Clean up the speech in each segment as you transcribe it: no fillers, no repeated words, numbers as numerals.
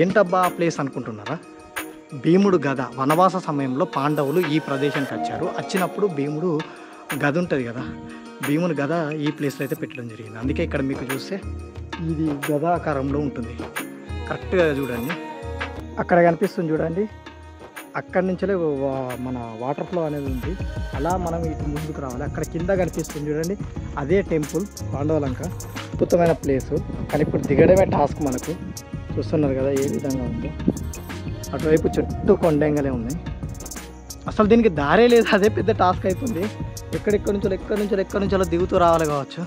ఏంటబ్బా ఆ ప్లేస్ అనుకుంటున్నారా? భీముడు గద వనవాస సమయంలో పాండవులు ఈ ప్రదేశానికి వచ్చారు. వచ్చినప్పుడు భీముడు గద ఉంటుంది కదా, భీముని గద ఈ ప్లేస్లో అయితే పెట్టడం జరిగింది. అందుకే ఇక్కడ మీకు చూస్తే ఇది గద ఆకారంలో ఉంటుంది. కరెక్ట్గా చూడండి, అక్కడ కనిపిస్తుంది చూడండి. అక్కడి నుంచే మన వాటర్ ఫ్లో అనేది ఉంది. అలా మనం ఇటు ముందుకు రావాలి. అక్కడ కింద కనిపిస్తుంది చూడండి, అదే టెంపుల్ పాండవలంక. అద్భుతమైన ప్లేసు. కానీ ఇప్పుడు దిగడమే టాస్క్ మనకు. చూస్తున్నారు కదా ఏ విధంగా ఉందో. అటువైపు చుట్టూ కొండంగలే ఉన్నాయి. అసలు దీనికి దారే లేదు, అదే పెద్ద టాస్క్ అయిపోయింది. ఎక్కడి నుంచో దిగుతూ రావాలి కావచ్చు.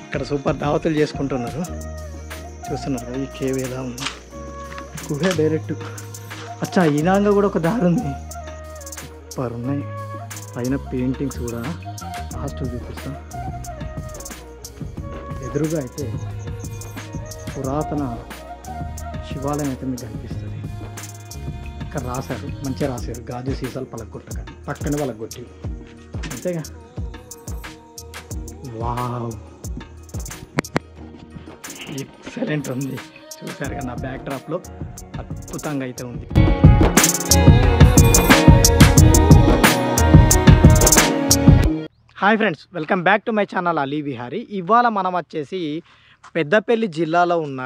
ఇక్కడ సూపర్ దావతులు చేసుకుంటున్నారు. చూస్తున్నారు కదా ఈ కేవ్ ఎలా ఉంది. గుహే డైరెక్ట్. అచ్చా ఇనాంగా కూడా ఒక దారి ఉంది. సూపర్ ఉన్నాయి. పైన పెయింటింగ్స్ కూడా లాస్ట్ చూపిస్తా. ఎదురుగా అయితే పురాతన శివాలయం అయితే మీకు కనిపిస్తుంది. ఇక్కడ రాశారు, మంచిగా రాశారు, గాజు సీసాలు పలగొట్టక పక్కనే పలగొట్టి. అంతేగా. వావ్, ఎక్సలెంట్ ఉంది. చూసారు కదా నా బ్యాక్ డ్రాప్లో అద్భుతంగా అయితే ఉంది. Hi friends, welcome back to my channel Ali Vihari. ఇవాళ మనం వచ్చేసి పెద్దపల్లి జిల్లాలో ఉన్న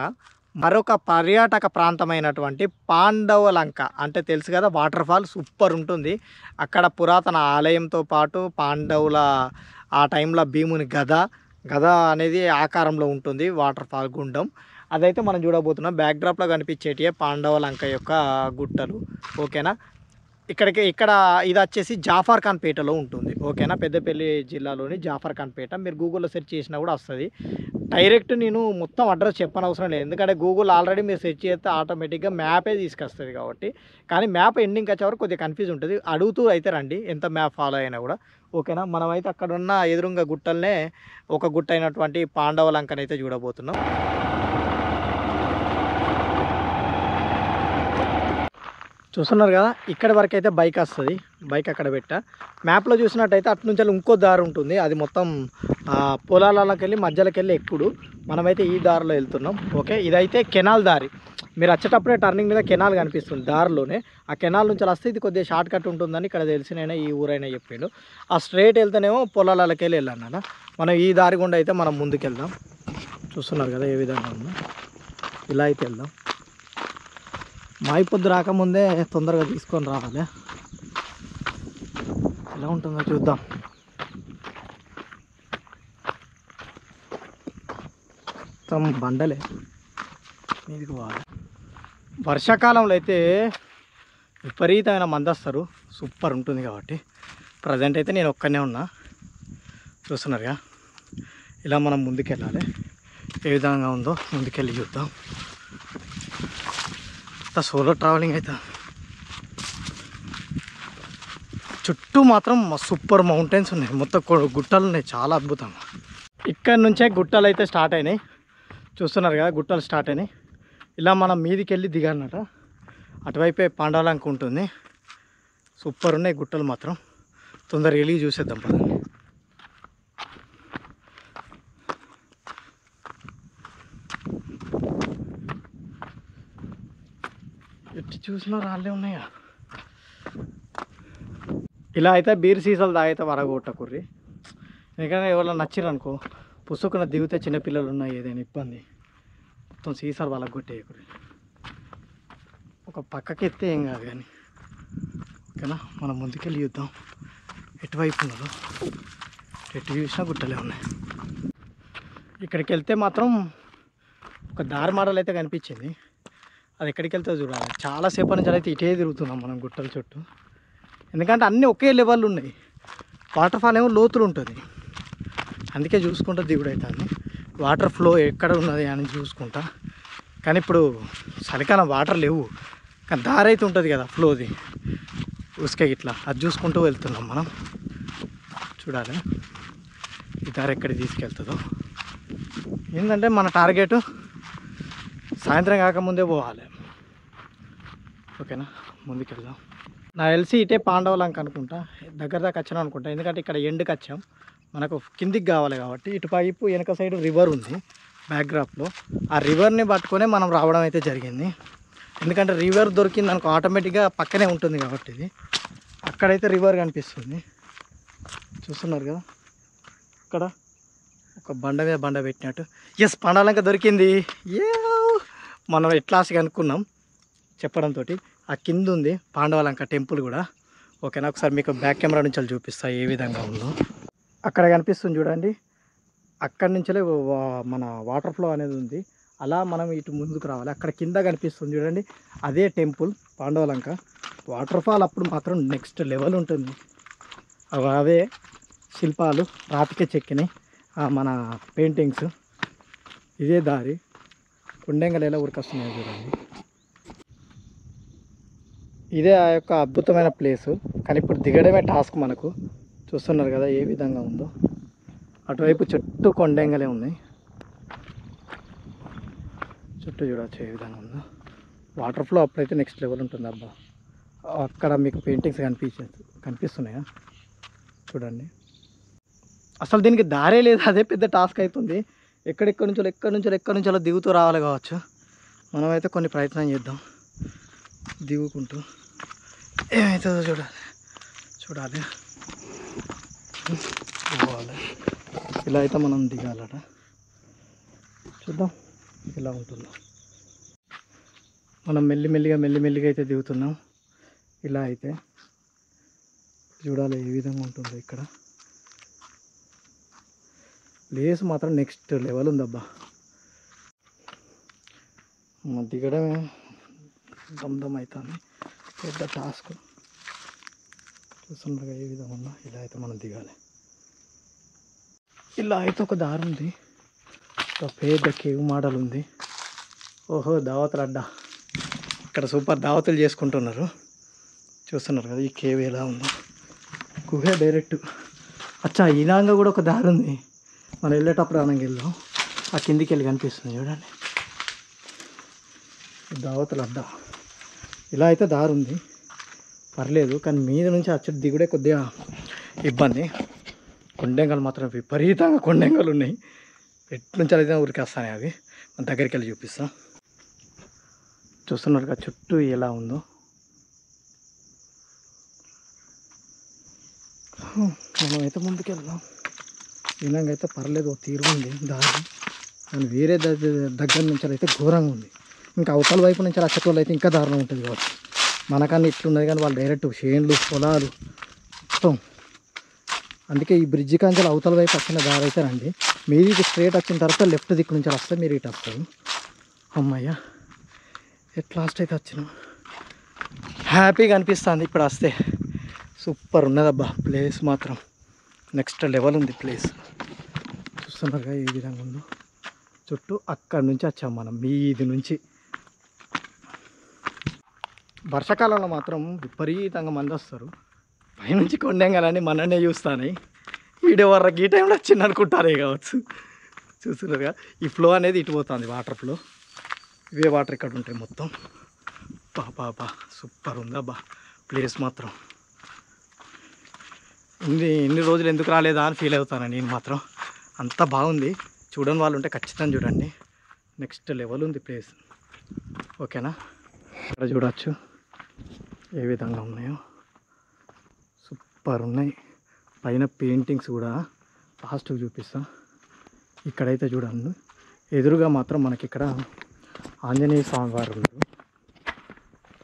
మరొక పర్యాటక ప్రాంతమైనటువంటి పాండవలంక అంటే తెలుసు కదా, వాటర్ ఫాల్ సూపర్ ఉంటుంది. అక్కడ పురాతన ఆలయంతో పాటు పాండవుల ఆ టైంలో భీముని గద అనేది ఆకారంలో ఉంటుంది. వాటర్ ఫాల్ గుండం అదైతే మనం చూడబోతున్నాం. బ్యాక్డ్రాప్లో కనిపించేటివే పాండవలంక యొక్క గుట్టలు. ఓకేనా. ఇక్కడ ఇది వచ్చేసి జాఫర్ ఖాన్ పేటలో ఉంటుంది. ఓకేనా. పెద్దపల్లి జిల్లాలోని జాఫర్ ఖాన్ పేట. మీరు గూగుల్లో సెర్చ్ చేసినా కూడా వస్తుంది. డైరెక్ట్ నేను మొత్తం అడ్రస్ చెప్పనవసరం లేదు, ఎందుకంటే గూగుల్ ఆల్రెడీ మీరు సెర్చ్ చేస్తే ఆటోమేటిక్గా మ్యాపే తీసుకొస్తుంది కాబట్టి. కానీ మ్యాప్ ఎండింగ్కి వచ్చే వరకు కొద్దిగా కన్ఫ్యూజ్ ఉంటుంది. అడుగుతూ అయితే రండి ఎంత మ్యాప్ ఫాలో అయినా కూడా. ఓకేనా. మనమైతే అక్కడ ఉన్న ఎదురుంగా గుట్టలనే ఒక గుట్ట అయినటువంటి పాండవలంకనైతే చూడబోతున్నాం. చూస్తున్నారు కదా, ఇక్కడి వరకు అయితే బైక్ వస్తుంది. బైక్ అక్కడ పెట్టా. మ్యాప్లో చూసినట్టయితే అటు నుంచి ఇంకో దారి ఉంటుంది. అది మొత్తం పొలాలకి వెళ్ళి మధ్యలోకి వెళ్ళి ఎక్కుడు. మనమైతే ఈ దారిలో వెళ్తున్నాం. ఓకే. ఇదైతే కెనాల్ దారి. మీరు వచ్చేటప్పుడే టర్నింగ్ మీద కెనాల్ కనిపిస్తుంది దారిలోనే. ఆ కెనాల్ నుంచి వస్తే ఇది కొద్దిగా షార్ట్ కట్ ఉంటుందని ఇక్కడ తెలిసినైనా ఈ ఊరైనా చెప్పిండు. ఆ స్ట్రైట్ వెళ్తేనేమో పొలాలకి వెళ్ళి వెళ్ళాను. మనం ఈ దారి గుండా అయితే మనం ముందుకెళ్దాం. చూస్తున్నారు కదా ఏ విధంగా ఉందో. ఇలా అయితే వెళ్దాం. మాయి పొద్దు రాకముందే తొందరగా తీసుకొని రావాలి. ఎలా ఉంటుందో చూద్దాం. మొత్తం బండలే మీదికి పోవాలి. వర్షాకాలంలో అయితే విపరీతమైన మంది వస్తారు. సూపర్ ఉంటుంది కాబట్టి. ప్రజెంట్ అయితే నేను ఒక్కనే ఉన్నా. చూస్తున్నారుగా. ఇలా మనం ముందుకెళ్ళాలి. ఏ విధంగా ఉందో ముందుకెళ్ళి చూద్దాం. సోలో ట్రావెలింగ్ అయితే చుట్టూ మాత్రం సూపర్ మౌంటైన్స్ ఉన్నాయి. మొత్తం గుట్టలు ఉన్నాయి, చాలా అద్భుతంగా. ఇక్కడ నుంచే గుట్టలు అయితే స్టార్ట్ అయినాయి. చూస్తున్నారు కదా గుట్టలు స్టార్ట్ అయినాయి. ఇలా మనం మీదికి వెళ్ళి దిగాలన్నట. అటువైపే పాండవలంక ఉంటుంది. సూపర్ ఉన్నాయి గుట్టలు మాత్రం. తొందరగా వెళ్ళి చూసేద్దాం పదండి. ఎట్టి చూసినా రాళ్ళే ఉన్నాయా. ఇలా అయితే బీర్ సీసాలు తాగైతే వరగొట్టకుర్రి. ఎందుకంటే ఎవరైనా నచ్చిరనుకో పుసుకున్న దిగితే చిన్నపిల్లలు ఉన్నాయి, ఏదైనా ఇబ్బంది. మొత్తం సీసాలు వాళ్ళకి కొట్టేయకుర్రి. ఒక పక్కకి ఎత్తే ఏం కాదు కానీ. ఓకేనా. మనం ముందుకెళ్ళి చూద్దాం ఎటువైపు ఉన్నదో. ఎటు చూసినా గుట్టలే ఉన్నాయి. ఇక్కడికి వెళ్తే మాత్రం ఒక దారి మోడల్ అయితే కనిపించింది. అది ఎక్కడికి వెళ్తే చూడాలి. చాలాసేపటి నుంచి అయితే ఇటే తిరుగుతున్నాం మనం గుట్టల చుట్టూ. ఎందుకంటే అన్నీ ఒకే లెవెల్ ఉన్నాయి. వాటర్ ఫాల్ ఏమో లోతులు ఉంటుంది, అందుకే చూసుకుంటా దిగుడు అవుతుంది. వాటర్ ఫ్లో ఎక్కడ ఉన్నది అని చూసుకుంటా. కానీ ఇప్పుడు చలికాలం వాటర్ లేవు, కానీ దారి అయితే ఉంటుంది కదా ఫ్లోది ఉసుకే ఇట్లా. అది చూసుకుంటూ వెళ్తున్నాం మనం. చూడాలి ఈ దారి ఎక్కడికి తీసుకెళ్తుందో. ఏంటంటే మన టార్గెట్ సాయంత్రం కాకముందే పోవాలి. ఓకేనా. ముందుకెళ్దాం. నా తెలిసి ఇటే పాండవలంక అనుకుంటా. దగ్గర దాకా వచ్చాను అనుకుంటా, ఎందుకంటే ఇక్కడ ఎండుకి వచ్చాం. మనకు కిందికి కావాలి కాబట్టి. ఇటువైపు వెనక సైడ్ రివర్ ఉంది. బ్యాక్డ్రాప్లో ఆ రివర్ని పట్టుకొని మనం రావడం అయితే జరిగింది. ఎందుకంటే రివర్ దొరికింది అనుకో ఆటోమేటిక్గా పక్కనే ఉంటుంది కాబట్టి ఇది అక్కడైతే రివర్ కనిపిస్తుంది. చూస్తున్నారు కదా ఇక్కడ ఒక బండ మీద బండ పెట్టినట్టు. ఎస్ పండాలంక దొరికింది. ఏ మనం ఎట్లాస్గా అనుకున్నాం చెప్పడంతో. ఆ కింద ఉంది పాండవలంక టెంపుల్ కూడా. ఓకేనా, ఒకసారి మీకు బ్యాక్ కెమెరా నుంచి చూపిస్తా ఏ విధంగా ఉందో. అక్కడ కనిపిస్తుంది చూడండి, అక్కడి నుంచే మన వాటర్ ఫ్లో అనేది ఉంది. అలా మనం ఇటు ముందుకు రావాలి. అక్కడ కింద కనిపిస్తుంది చూడండి, అదే టెంపుల్ పాండవలంక. వాటర్ ఫాల్ అప్పుడు మాత్రం నెక్స్ట్ లెవెల్ ఉంటుంది. అవే శిల్పాలు రాతికే చెక్కినాయి, మన పెయింటింగ్స్. ఇదే దారి కొండెంగలు ఎలా ఉరికొస్తున్నాయో చూడండి. ఇదే ఆ యొక్క అద్భుతమైన ప్లేసు. కానీ ఇప్పుడు దిగడమే టాస్క్ మనకు. చూస్తున్నారు కదా ఏ విధంగా ఉందో. అటువైపు చుట్టూ కొండెంగలే ఉన్నాయి. చుట్టూ చూడవచ్చు ఏ విధంగా ఉందో. వాటర్ ఫ్లో అప్పుడైతే నెక్స్ట్ లెవెల్ ఉంటుంది అబ్బా. అక్కడ మీకు పెయింటింగ్స్ కనిపిస్తున్నాయా చూడండి. అసలు దీనికి దారే లేదు, అదే పెద్ద టాస్క్ అవుతుంది. ఎక్కడి నుంచో దిగుతూ రావాలి కావచ్చు. మనమైతే కొన్ని ప్రయత్నం చేద్దాం దిగుకుంటూ. ఏమవుతుందో చూడాలి. పోవాలి. ఇలా అయితే మనం దిగాలట. చూద్దాం ఎలా ఉంటుందో. మనం మెల్లిమెల్లిగా అయితే దిగుతున్నాం. ఇలా అయితే చూడాలి ఏ విధంగా ఉంటుందో. ఇక్కడ ప్లేస్ మాత్రం నెక్స్ట్ లెవెల్ ఉందబ్బా. దిగడమే దమ్దమ్ అవుతుంది, పెద్ద టాస్క్. చూస్తున్నారు ఏ విధంగా ఉందో. ఇలా అయితే మనం దిగాలి. ఇలా అయితే ఒక దారి ఉంది, ఒక పెద్ద కేవ్ మోడల్ ఉంది. ఓహో దావతులు అడ్డా. ఇక్కడ సూపర్ దావతులు చేసుకుంటున్నారు. చూస్తున్నారు కదా ఈ కేవ్ ఎలా ఉందో. గుహే డైరెక్ట్. అచ్చా ఇలాగా కూడా ఒక దారి ఉంది. మనం వెళ్ళేటప్పుడు అనంగా వెళ్దాం. ఆ కిందికి వెళ్ళి కనిపిస్తుంది చూడండి, దావతులు అడ్డా. ఇలా అయితే దారి ఉంది, పర్లేదు. కానీ మీద నుంచి అచ్చడి దిగుడే కొద్దిగా ఇబ్బంది. కొండెంగలు మాత్రం విపరీతంగా కొండెంగలు ఉన్నాయి. ఎట్నుంచి అయితే ఉరికేస్తాయి అవి. మన దగ్గరికి వెళ్ళి చూపిస్తాం. చూస్తున్నారు కదా చుట్టూ ఎలా ఉందో. మనమైతే ముందుకు వెళ్దాం. ఇలాగ అయితే పర్లేదు, తీరు ఉంది దారి. కానీ వేరే దగ్గర నుంచి అయితే ఘోరంగా ఉంది. ఇంకా అవతల వైపు నుంచి వచ్చేటోళ్ళు అయితే ఇంకా దారుణం ఉంటుంది కావచ్చు. మనకన్నా ఇట్లున్నది, కానీ వాళ్ళు డైరెక్ట్ చేన్లు పొలాలు మొత్తం. అందుకే ఈ బ్రిడ్జి కాంచెలు అవతల వైపు వచ్చిన దారి అయితే రండి. మీది స్ట్రేట్ వచ్చిన తర్వాత లెఫ్ట్ దిక్కు నుంచి వస్తే మీరు ఇటు వస్తారు. అమ్మయ్య ఎట్ లాస్ట్ అయితే వచ్చినాం. హ్యాపీగా అనిపిస్తుంది ఇప్పుడు వస్తే. సూపర్ ఉన్నదబ్బా ప్లేస్ మాత్రం. నెక్స్ట్ లెవెల్ ఉంది ప్లేస్. చూస్తున్నారుగా ఏ విధంగా ఉందో. చుట్టూ అక్కడి నుంచి వచ్చాం మనం, మీది నుంచి. వర్షాకాలంలో మాత్రం విపరీతంగా మంది వస్తారు. పైనుంచి కొండెంగాలని మననే చూస్తాను. ఈడెవర్రకి ఈ టైంలో వచ్చింది అనుకుంటారే కావచ్చు. చూస్తున్నారుగా ఈ ఫ్లో అనేది ఇటు పోతుంది, వాటర్ ఫ్లో. ఇవే వాటర్ ఇక్కడ ఉంటాయి మొత్తం. బాబా సూపర్ ఉందబ్బా ప్లేస్ మాత్రం. ఎన్ని రోజులు ఎందుకు రాలేదా అని ఫీల్ అవుతాను నేను మాత్రం. అంత బాగుంది. చూడని వాళ్ళు ఉంటే ఖచ్చితంగా చూడండి. నెక్స్ట్ లెవెల్ ఉంది ప్లేస్. ఓకేనా, ఇక్కడ చూడవచ్చు ఏ విధంగా ఉన్నాయో. సూపర్ ఉన్నాయి. పైన పెయింటింగ్స్ కూడా లాస్ట్కి చూపిస్తా. ఇక్కడైతే చూడండి, ఎదురుగా మాత్రం మనకి ఇక్కడ ఆంజనేయ స్వామి వారు ఉన్నారు.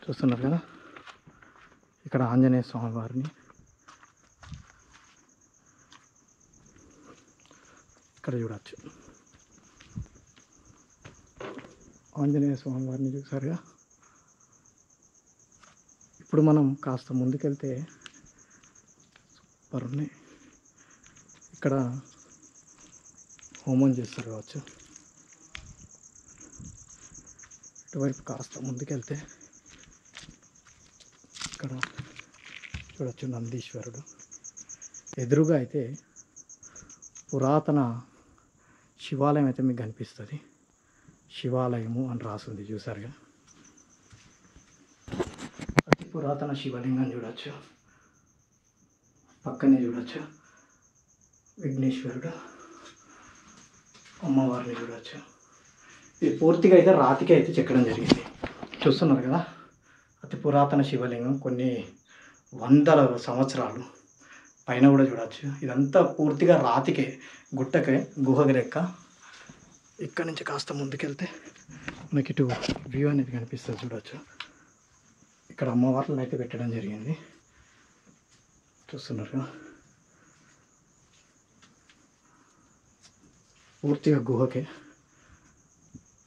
చూస్తున్నారు కదా, ఇక్కడ ఆంజనేయ స్వామి వారిని ఇక్కడ చూడవచ్చు. ఆంజనేయ స్వామి వారిని చూసారుగా. ఇప్పుడు మనం కాస్త ముందుకెళ్తే సూపర్ ఉన్నాయి. ఇక్కడ హోమం చేస్తారు కావచ్చు. ఇటువైపు కాస్త ముందుకెళ్తే ఇక్కడ చూడవచ్చు నందీశ్వరుడు. ఎదురుగా అయితే పురాతన శివాలయం అయితే మీకు కనిపిస్తుంది. శివాలయము అని రాసింది చూసారుగా. అతి పురాతన శివలింగం చూడవచ్చు. పక్కనే చూడవచ్చు విఘ్నేశ్వరుడు, అమ్మవారిని చూడవచ్చు. ఇది పూర్తిగా అయితే రాతికి అయితే చెక్కడం జరిగింది. చూస్తున్నారు కదా, అతి పురాతన శివలింగం, కొన్ని వందల సంవత్సరాలు పైన కూడా చూడవచ్చు. ఇదంతా పూర్తిగా రాతికే, గుట్టకే, గుహకి లెక్క. ఇక్కడ నుంచి కాస్త ముందుకెళ్తే మనకి ఇటు వ్యూ అనేది కనిపిస్తుంది, చూడవచ్చు. ఇక్కడ అమ్మవార్లను అయితే పెట్టడం జరిగింది, చూస్తున్నారు కదా. పూర్తిగా గుహకే,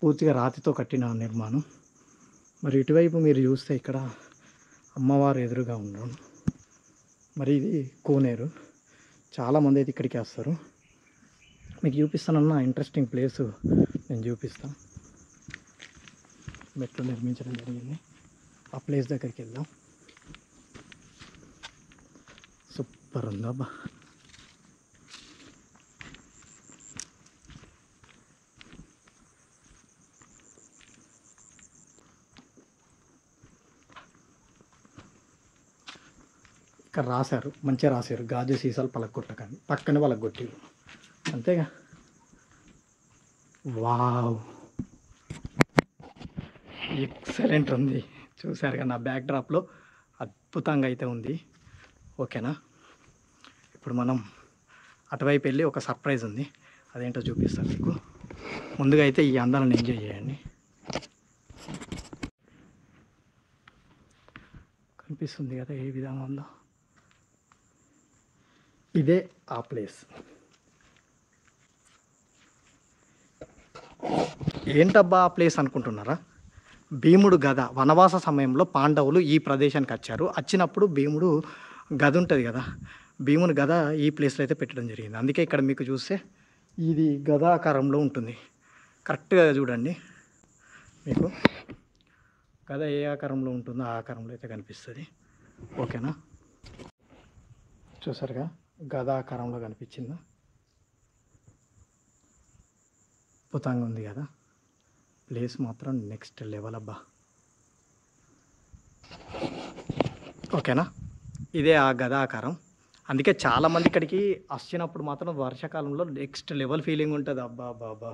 పూర్తిగా రాతితో కట్టిన నిర్మాణం. మరి ఇటువైపు మీరు చూస్తే ఇక్కడ అమ్మవారు ఎదురుగా ఉండడం. మరి ఇది కోనేరు, చాలామంది అయితే ఇక్కడికి వస్తారు. మీకు చూపిస్తానన్న ఇంట్రెస్టింగ్ ప్లేసు నేను చూపిస్తాను. మెట్లు నిర్మించడం జరిగింది, ఆ ప్లేస్ దగ్గరికి వెళ్దాం. సూపర్ ఉందబ్బా. ఇక్కడ రాశారు, మంచిగా రాశారు, గాజు సీసాలు పలగొట్టకండి, పక్కనే పలగొట్టి, అంతేగా. వావ్, ఎక్సలెంట్ ఉంది. చూసారు కదా, నా బ్యాక్ డ్రాప్లో అద్భుతంగా అయితే ఉంది. ఓకేనా, ఇప్పుడు మనం అటువైపు వెళ్ళి ఒక సర్ప్రైజ్ ఉంది, అదేంటో చూపిస్తాను మీకు. ముందుగా అయితే ఈ అందాలను ఎంజాయ్ చేయండి. కనిపిస్తుంది కదా ఏ విధంగా ఉందో. ఇదే ఆ ప్లేస్. ఏంటబ్బా ఆ ప్లేస్ అనుకుంటున్నారా? భీముడు గద, వనవాస సమయంలో పాండవులు ఈ ప్రదేశానికి వచ్చారు. వచ్చినప్పుడు భీముడు గద ఉంటుంది కదా, భీముని గద ఈ ప్లేస్లో అయితే పెట్టడం జరిగింది. అందుకే ఇక్కడ మీకు చూస్తే ఇది గదాకారంలో ఉంటుంది. కరెక్ట్గా చూడండి, మీకు గద ఏ ఆకారంలో ఉంటుందో ఆ ఆకారంలో అయితే కనిపిస్తుంది. ఓకేనా, చూసారుగా గదాకారంలో కనిపించిందా? అద్భుతంగా ఉంది కదా, ప్లేస్ మాత్రం నెక్స్ట్ లెవెల్ అబ్బా. ఓకేనా, ఇదే ఆ గదాకారం. అందుకే చాలామంది ఇక్కడికి వచ్చినప్పుడు మాత్రం వర్షాకాలంలో నెక్స్ట్ లెవెల్ ఫీలింగ్ ఉంటుంది. అబ్బా బాబా,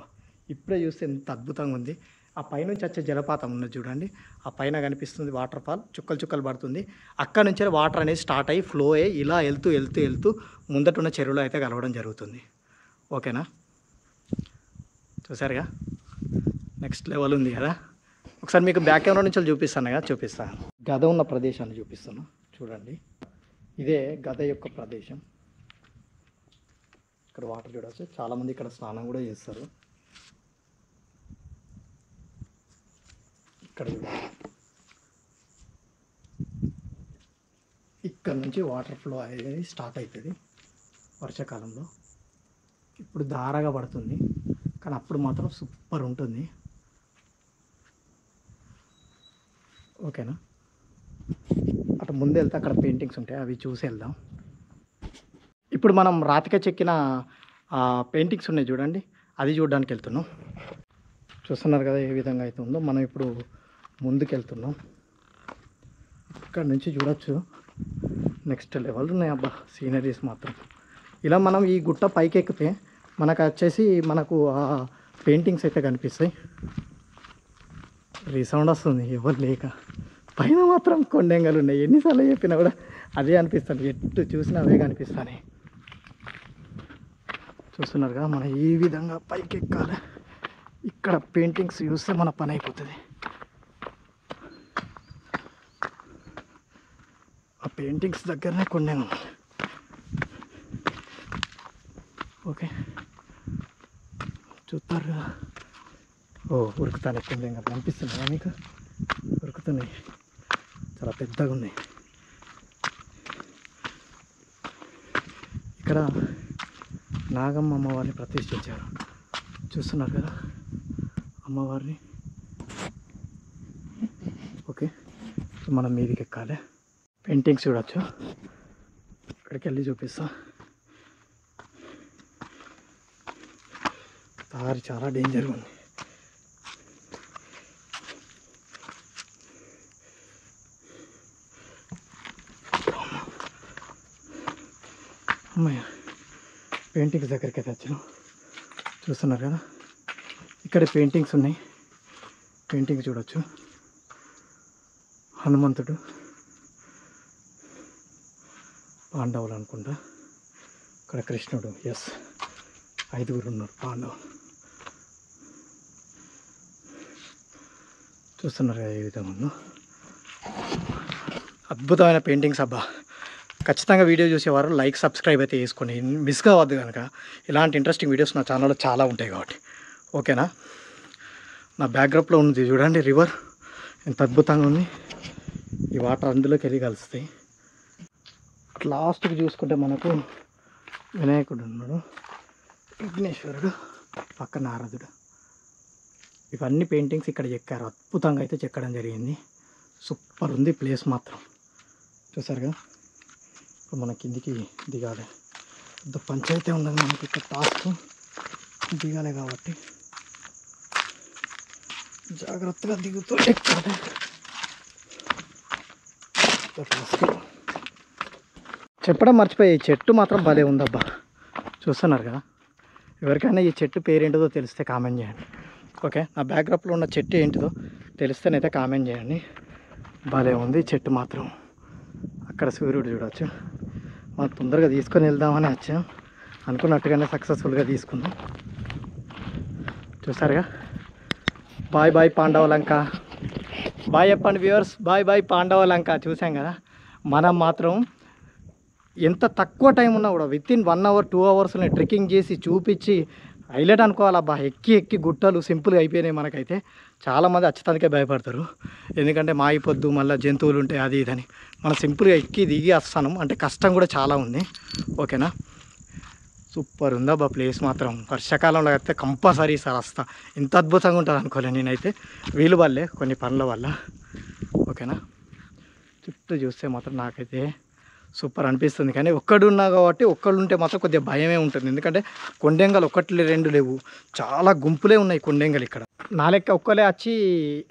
ఇప్పుడే చూస్తే ఎంత అద్భుతంగా ఉంది. ఆ పైనుంచి వచ్చే జలపాతం ఉన్నది చూడండి, ఆ పైన కనిపిస్తుంది వాటర్ ఫాల్, చుక్కలు చుక్కలు పడుతుంది. అక్కడ నుంచి వాటర్ అనేది స్టార్ట్ అయ్యి ఫ్లో అయ్యి ఇలా వెళ్తూ వెళ్తూ వెళ్తూ ముందటున్న చెరువులో అయితే కలవడం జరుగుతుంది. ఓకేనా, చూసారుగా, నెక్స్ట్ లెవెల్ ఉంది కదా. ఒకసారి మీకు బ్యాక్ కెమెరా నుంచి చూపిస్తాను కదా, చూపిస్తాను. గద ఉన్న ప్రదేశాన్ని చూపిస్తాను, చూడండి. ఇదే గద యొక్క ప్రదేశం. ఇక్కడ వాటర్ చూడవచ్చు, చాలామంది ఇక్కడ స్నానం కూడా చేస్తారు. ఇక్కడ ఇక్కడ నుంచి వాటర్ ఫ్లో అనేది స్టార్ట్ అవుతుంది వర్షాకాలంలో. ఇప్పుడు ధారగా పడుతుంది, కానీ అప్పుడు మాత్రం సూపర్ ఉంటుంది. ఓకేనా, అటు ముందు వెళ్తే అక్కడ పెయింటింగ్స్ ఉంటాయి, అవి చూసి వెళ్దాం. ఇప్పుడు మనం రాతిక చెక్కిన పెయింటింగ్స్ ఉన్నాయి చూడండి, అది చూడడానికి వెళ్తున్నాం. చూస్తున్నారు కదా ఏ విధంగా అయితే ఉందో. మనం ఇప్పుడు ముందుకు వెళ్తున్నాం. ఇక్కడ నుంచి చూడొచ్చు, నెక్స్ట్ లెవెల్ ఉన్నాయి అబ్బా సీనరీస్ మాత్రం. ఇలా మనం ఈ గుట్ట పైకి ఎక్కితే మనకు వచ్చేసి మనకు ఆ పెయింటింగ్స్ అయితే కనిపిస్తాయి. రీసౌండ్ వస్తుంది ఎవరు లేక. పైన మాత్రం కొండెంగలు ఉన్నాయి, ఎన్నిసార్లు చెప్పినా కూడా అదే అనిపిస్తుంది, ఎటు చూసినా అవే కనిపిస్తాయి. చూస్తున్నారు కదా, మనం ఈ విధంగా పైకి ఎక్కాలి. ఇక్కడ పెయింటింగ్స్ చూస్తే మన పని అయిపోతుంది. ఆ పెయింటింగ్స్ దగ్గరనే కొండెంగ. ఓకే, చూస్తారు కదా. ఓ ఉరుకుతాను, కొండెంగ కనిపిస్తున్నాయా మీకు? ఉరుకుతున్నాయి, చాలా పెద్దగా ఉన్నాయి. ఇక్కడ నాగమ్మ అమ్మవారిని ప్రతిష్ఠించారు, చూస్తున్నారు కదా అమ్మవారిని. ఓకే, మనం మీదికి ఎక్కాలి. పెయింటింగ్స్ చూడవచ్చు, ఇక్కడికి వెళ్ళి చూపిస్తా. దారి చాలా డేంజర్గా ఉంది. అమ్మాయి పెయింటింగ్స్ దగ్గరికి అయితే వచ్చాను, చూస్తున్నారు కదా. ఇక్కడ పెయింటింగ్స్ ఉన్నాయి. పెయింటింగ్ చూడొచ్చు. హనుమంతుడు, పాండవులు అనుకుంటా. ఇక్కడ కృష్ణుడు. ఎస్, 5 ఉన్నారు పాండవులు. చూస్తున్నారు కదా ఏ విధంగా ఉందో. అద్భుతమైన పెయింటింగ్స్ అబ్బా. ఖచ్చితంగా వీడియో చూసేవారు లైక్ సబ్స్క్రైబ్ అయితే చేసుకోండి, మిస్ కావద్దు కనుక. ఇలాంటి ఇంట్రెస్టింగ్ వీడియోస్ నా ఛానల్లో చాలా ఉంటాయి కాబట్టి. ఓకేనా. నా బ్యాక్గ్రౌండ్లో ఉంది చూడండి రివర్, ఎంత అద్భుతంగా ఉంది. ఈ వాటర్ అందులోకి వెళ్ళి కలుస్తాయి. లాస్ట్కి చూసుకుంటే మనకు వినాయకుడు ఉన్నాడు, విఘ్నేశ్వరుడు, పక్కన నారదుడు. ఇవన్నీ పెయింటింగ్స్ ఇక్కడ చెక్కారు. అద్భుతంగా అయితే చెక్కడం జరిగింది. సూపర్ ఉంది ప్లేస్ మాత్రం. చూసారుగా. ఇప్పుడు మన కిందికి దిగాలి. పెద్ద పంచాయతీ ఉన్నది మనకి ఇక్కడ. టాస్క్ దిగాలి కాబట్టి జాగ్రత్తగా దిగుతూ ఎక్కాలి. చెప్పడం మర్చిపోయి, ఈ చెట్టు మాత్రం భలే ఉందబ్బా. చూస్తున్నారు కదా. ఎవరికైనా ఈ చెట్టు పేరేంటిదో తెలిస్తే కామెంట్ చేయండి. ఓకే, నా బ్యాక్గ్రౌండ్లో ఉన్న చెట్టు ఏంటిదో తెలిస్తేనైతే కామెంట్ చేయండి. భలే ఉంది చెట్టు మాత్రం. అక్కడ సూర్యుడు చూడవచ్చు. మనం తొందరగా తీసుకొని వెళ్దామని వచ్చాం. అనుకున్నట్టుగానే సక్సెస్ఫుల్గా తీసుకున్నాం. చూసారుగా. Bye bye Pandavalanka. బాయ్ చెప్పండి వ్యూవర్స్. Bye bye Pandavalanka. చూసాం కదా. మనం మాత్రం ఎంత తక్కువ టైం ఉన్నా కూడా వితిన్ 1 hour 2 hours ట్రెక్కింగ్ చేసి చూపించి హైలైట్ అనుకోవాలబ్బా. ఎక్కి గుట్టలు సింపుల్గా అయిపోయినాయి. మనకైతే చాలామంది అచ్చతానికే భయపడతారు, ఎందుకంటే మాయిపోద్దు మళ్ళీ జంతువులు ఉంటాయి అది ఇదని. మనం సింపుల్గా ఎక్కి దిగి వస్తాను. అంటే కష్టం కూడా చాలా ఉంది. ఓకేనా. సూపర్ ఉందబ్బా ప్లేస్ మాత్రం. వర్షాకాలంలో అయితే కంపల్సరీ సార్ వస్తా. ఇంత అద్భుతంగా ఉంటుంది అనుకోలే నేనైతే, వీలు వల్లే కొన్ని పనుల వల్ల. ఓకేనా. చుట్టూ చూస్తే మాత్రం నాకైతే సూపర్ అనిపిస్తుంది. కానీ ఒక్కడున్నా కాబట్టి ఒక్కడుంటే మాత్రం కొద్దిగా భయమే ఉంటుంది, ఎందుకంటే కొండెంగలు 1 2 లేవు, చాలా గుంపులే ఉన్నాయి కొండెంగలు ఇక్కడ. నా లెక్క ఒక్కలే వచ్చి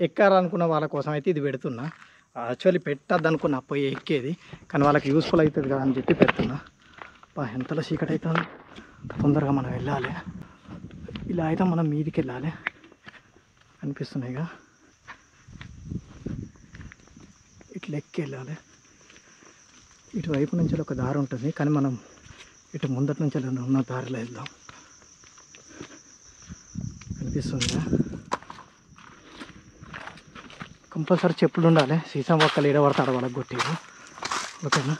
ఎక్కారనుకున్న వాళ్ళ కోసం అయితే ఇది పెడుతున్నా. యాక్చువల్లీ పెట్టద్దు అనుకున్నా పోయి ఎక్కేది, కానీ వాళ్ళకి యూస్ఫుల్ అవుతుంది కదా అని చెప్పి పెడుతున్నా. ఎంతలో చీకటి అవుతుంది. తొందరగా మనం వెళ్ళాలి. ఇలా అయితే మనం మీదికి వెళ్ళాలి. అనిపిస్తున్నాయిగా. ఇట్లా ఎక్కి వెళ్ళాలి. ఇటువైపు నుంచి ఒక దారి ఉంటుంది, కానీ మనం ఇటు ముందటి నుంచి ఉన్న దారిలో వెళ్దాం. అనిపిస్తుందిగా. కంపల్సరీ చెప్పులు ఉండాలి. సీసం ఒక్కలు ఈడబడతాడు వాళ్ళకి కొట్టేది. ఓకేనా.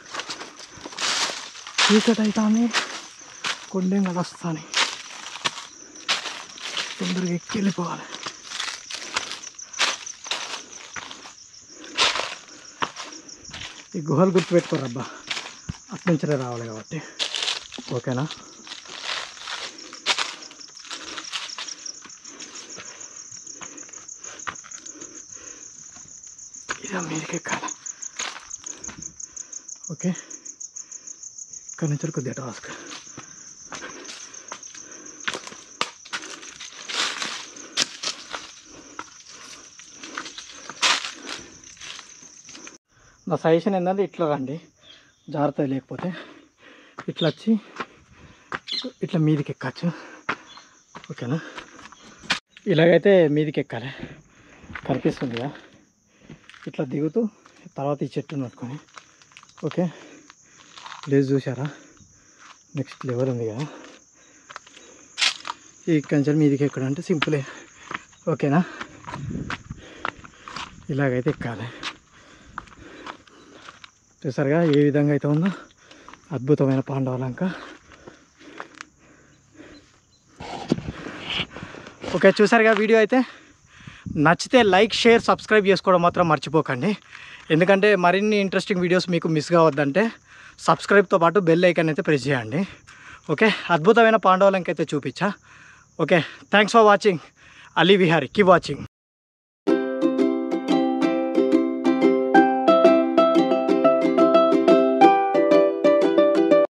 చీకటి అవుతాను, కొండేం కదా వస్తాను. తొందరగా ఎక్కి వెళ్ళిపోవాలి. ఈ గుహలు గుర్తుపెట్టుకోరబ్బా, అట్నుంచే రావాలి కాబట్టి. ఓకేనా. ఇదా మీదకి ఎక్కాలి. ఓకే, ఇక్కడ నుంచి కొద్దిగా టాస్క్. నా సజెషన్ ఏంటంటే ఇట్లా రండి, జాగ్రత్త. లేకపోతే ఇట్లా వచ్చి ఇట్లా మీదికి ఎక్కచ్చు. ఓకేనా. ఇలాగైతే మీదికి ఎక్కాలి. కనిపిస్తుందిగా. ఇట్లా దిగుతూ తర్వాత ఈ చెట్టును పట్టుకొని. ఓకే, ప్లేస్ చూసారా. నెక్స్ట్ లెవెల్ ఉంది కదా. ఇక్కడి నుంచి మీదికి ఎక్కడంటే సింపులే. ఓకేనా. ఇలాగైతే ఎక్కాలి. చూసారుగా ఏ విధంగా అయితే ఉందో అద్భుతమైన పాండవలంక. ఓకే, చూసారుగా వీడియో అయితే. నచ్చితే లైక్, షేర్, సబ్స్క్రైబ్ చేసుకోవడం మాత్రం మర్చిపోకండి, ఎందుకంటే మరిన్ని ఇంట్రెస్టింగ్ వీడియోస్ మీకు మిస్ కావద్దంటే సబ్స్క్రైబ్తో పాటు బెల్ ఐకాన్ అయితే ప్రెస్ చేయండి. ఓకే, అద్భుతమైన పాండవలంక అయితే చూపించా. Okay, thanks for watching. Ali Vihari. Keep watching.